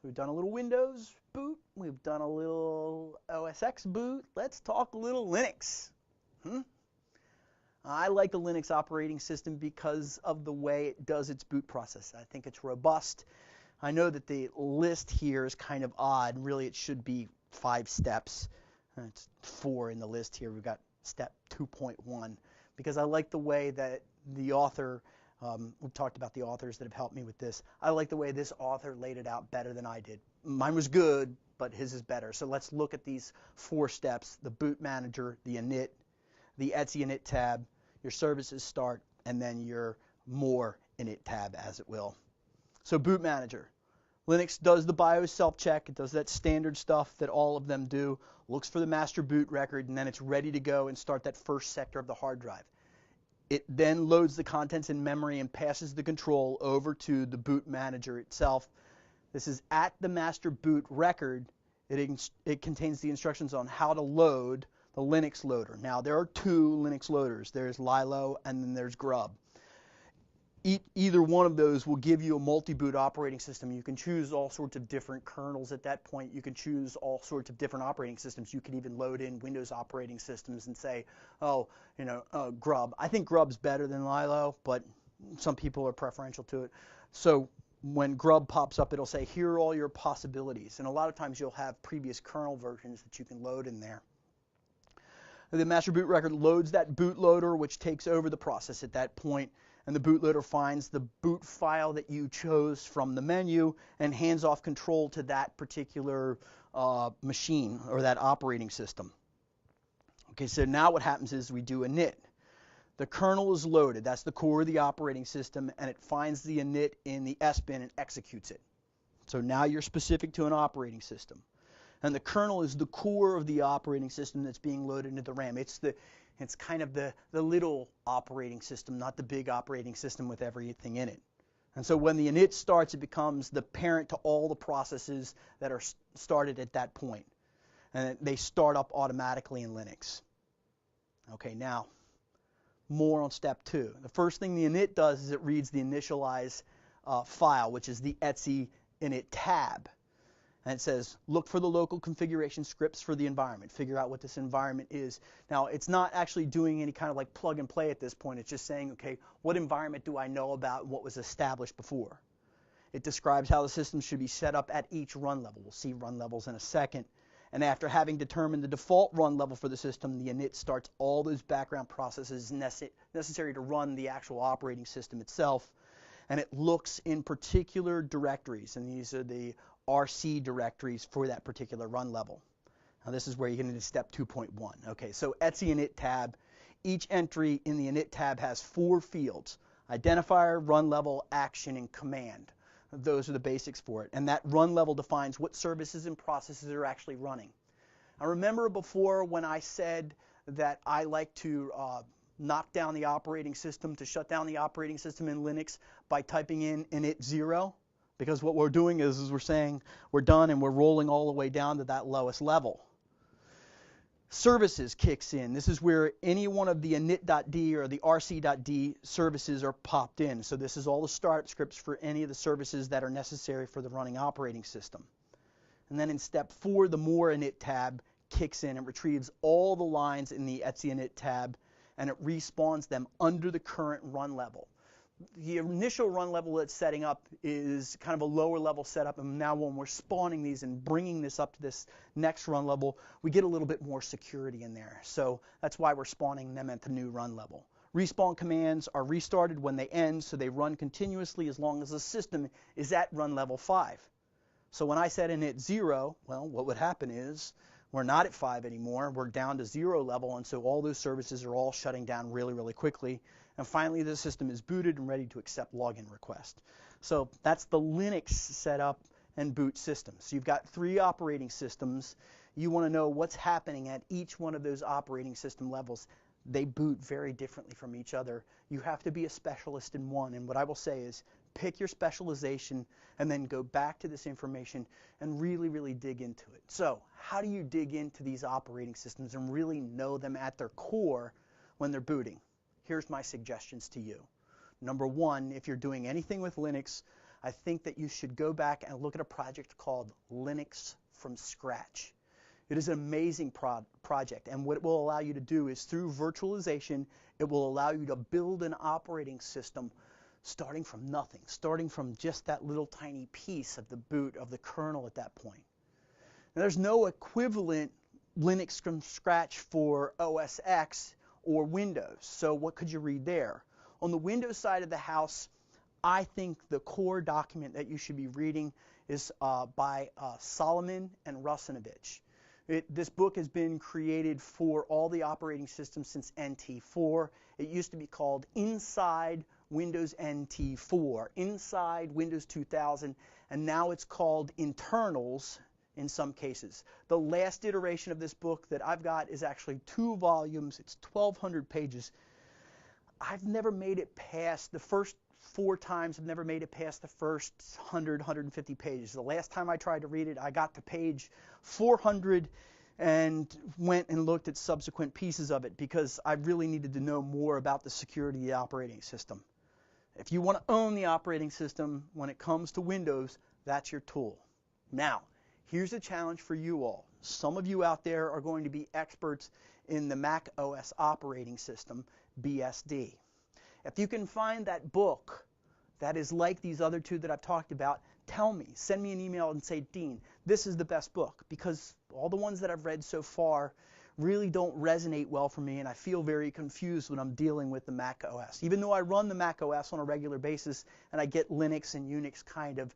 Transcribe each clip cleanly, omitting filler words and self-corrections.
We've done a little Windows boot. We've done a little OS X boot. Let's talk a little Linux. Hmm? I like the Linux operating system because of the way it does its boot process. I think it's robust. I know that the list here is kind of odd. Really, it should be 5 steps. It's 4 in the list here. We've got step 2.1 because I like the way that the author, we've talked about the authors that have helped me with this. I like the way this author laid it out better than I did. Mine was good, but his is better. So let's look at these 4 steps: the boot manager, the init, the etc init tab, your services start, and then your more init tab, as it will. So boot manager. Linux does the BIOS self-check. It does that standard stuff that all of them do. Looks for the master boot record, and then it's ready to go and start that first sector of the hard drive. It then loads the contents in memory and passes the control over to the boot manager itself. This is at the master boot record. It contains the instructions on how to load the Linux loader. Now, there are 2 Linux loaders. There's Lilo and then there's Grub. Either one of those will give you a multi-boot operating system. You can choose all sorts of different kernels at that point. You can choose all sorts of different operating systems. You can even load in Windows operating systems and say, oh, Grub. I think Grub's better than Lilo, but some people are preferential to it. So when Grub pops up, it'll say, here are all your possibilities. And a lot of times you'll have previous kernel versions that you can load in there. The master boot record loads that bootloader, which takes over the process at that point. And the bootloader finds the boot file that you chose from the menu and hands off control to that particular machine or that operating system. Okay, so now what happens is we do init. The kernel is loaded. That's the core of the operating system, and it finds the init in the SBIN and executes it. So now you're specific to an operating system. And the kernel is the core of the operating system that's being loaded into the RAM. It's kind of the little operating system, not the big operating system with everything in it. And so when the init starts, it becomes the parent to all the processes that are started at that point. And they start up automatically in Linux. Okay, now, more on step 2. The first thing the init does is it reads the initialize file, which is the etc init tab. And it says, look for the local configuration scripts for the environment. Figure out what this environment is. Now, it's not actually doing any kind of like plug and play at this point. It's just saying, okay, what environment do I know about what was established before? It describes how the system should be set up at each run level. We'll see run levels in a second. And after having determined the default run level for the system, the init starts all those background processes necessary to run the actual operating system itself. And it looks in particular directories. And these are the RC directories for that particular run level. Now this is where you get into step 2.1. Okay, so etc init tab. Each entry in the init tab has 4 fields: identifier, run level, action, and command. Those are the basics for it. And that run level defines what services and processes are actually running. I remember before when I said that I like to knock down the operating system, to shut down the operating system in Linux by typing in init 0. Because what we're doing is we're saying we're done and we're rolling all the way down to that lowest level. Services kicks in. This is where any one of the init.d or the rc.d services are popped in. So this is all the startup scripts for any of the services that are necessary for the running operating system. And then in step 4, the more init tab kicks in and retrieves all the lines in the etc init tab, and it respawns them under the current run level. The initial run level it's setting up is kind of a lower level setup, and now when we're spawning these and bringing this up to this next run level, we get a little bit more security in there. So that's why we're spawning them at the new run level. Respawn commands are restarted when they end, so they run continuously as long as the system is at run level 5. So when I set init 0, well, what would happen is we're not at 5 anymore. We're down to 0 level, and so all those services are all shutting down really, really quickly. And finally, the system is booted and ready to accept login requests. So that's the Linux setup and boot system. So you've got 3 operating systems. You want to know what's happening at each one of those operating system levels. They boot very differently from each other. You have to be a specialist in one. And what I will say is pick your specialization and then go back to this information and really, really dig into it. So how do you dig into these operating systems and really know them at their core when they're booting? Here's my suggestions to you. Number 1, if you're doing anything with Linux, I think that you should go back and look at a project called Linux from Scratch. It is an amazing project, and what it will allow you to do is through virtualization, it will allow you to build an operating system starting from nothing, starting from just that little tiny piece of the boot of the kernel at that point. Now, there's no equivalent Linux from scratch for OS X or Windows, so what could you read there? On the Windows side of the house, I think the core document that you should be reading is by Solomon and Russinovich. This book has been created for all the operating systems since NT4. It used to be called Inside Windows NT4, Inside Windows 2000, and now it's called Internals in some cases. The last iteration of this book that I've got is actually 2 volumes. It's 1,200 pages. I've never made it past the first 4 times. I've never made it past the first 100, 150 pages. The last time I tried to read it, I got to page 400 and went and looked at subsequent pieces of it because I really needed to know more about the security of the operating system. If you want to own the operating system when it comes to Windows, that's your tool. Now, here's a challenge for you all. Some of you out there are going to be experts in the Mac OS operating system, BSD. If you can find that book that is like these other 2 that I've talked about, tell me. Send me an email and say, Dean, this is the best book, because all the ones that I've read so far really don't resonate well for me, and I feel very confused when I'm dealing with the Mac OS. Even though I run the Mac OS on a regular basis and I get Linux and Unix kind of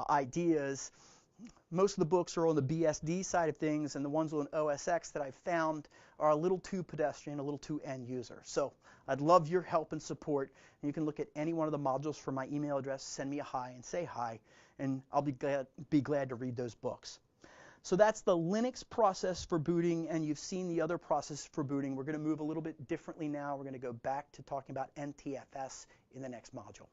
ideas, most of the books are on the BSD side of things, and the ones on OS X that I've found are a little too pedestrian, a little too end user. So I'd love your help and support. And you can look at any one of the modules from my email address, send me a hi and say hi, and I'll be glad to read those books. So that's the Linux process for booting, and you've seen the other process for booting. We're going to move a little bit differently now. We're going to go back to talking about NTFS in the next module.